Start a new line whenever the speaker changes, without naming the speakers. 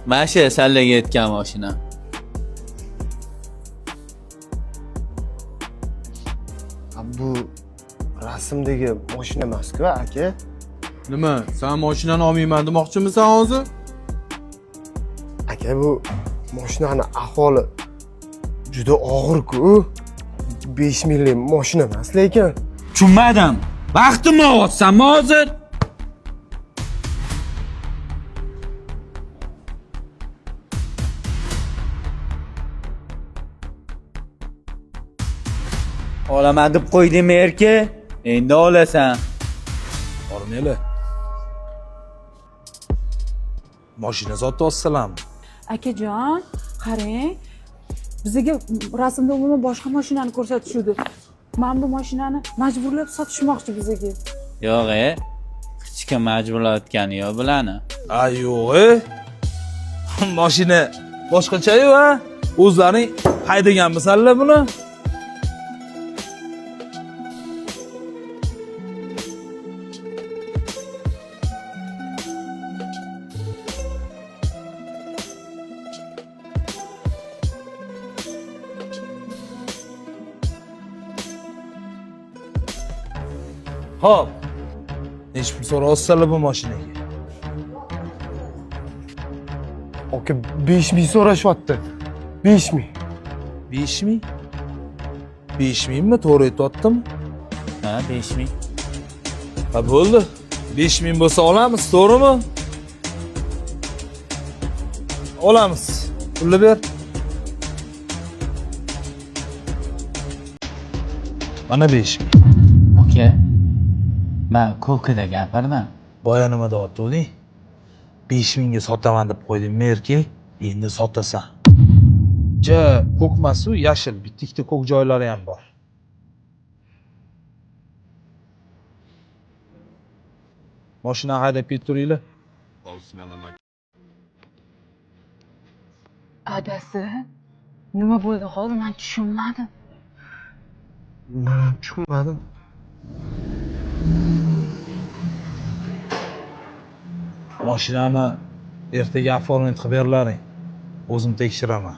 Mana shu sallaga yetgan mashina.
Bu rasmdagi mashina emas-ku, aka.
Nima? Sen mashinani olmayman demoqchimisan hozir?
Aka, bu mashinani ahvoli juda og'ir-ku. 5 millik mashina emas lekin.
Tushunmadim. Vaqtimni olyapsanmi hozir? Olaman deb qo'ydingmi erka? Endi olasan.
Ormeli. Mashina sotib olsalarmi?
Akajon, qarang. Bizga rasmda umuman boshqa mashinani ko'rsatishdi. Men bu mashinani majburlab sotishmoqchi bizga.
Yo'q, hech kim majburlayotgani yo'q bularni.
Yo'q. Mashina boshqacha-yu, ha? O'zlaring haydaganmisanlar buni? Hop. Necha pul so'rayapsizlar bu mashinaga?
Aka 5 ming so'rashyapti. 5 ming.
5 ming? 5 mingmi? To'g'ri aytyaptimi?
Ha, 5000.
Ha, bo'ldi. 5 ming bo'lsa olamiz, to'g'rimi? Olamiz. Pulni ber. Mana 5 ming.
Oka. Men ko'kida gapirdim.
Boya nima deyaptiding? 5 mingga sotaman deb qo'ydingmi erkak? Endi sotasan. Ko'kmas-u, yashil, bitta ko'k joylari ham bor. Mashina haydab ketib turinglar.
Adasi, nima bo'ldi hozir? Men tushunmadim.
Tushunmadim.
Mashinani ertaga oforment qilib berlaring. O'zim tekshiraman.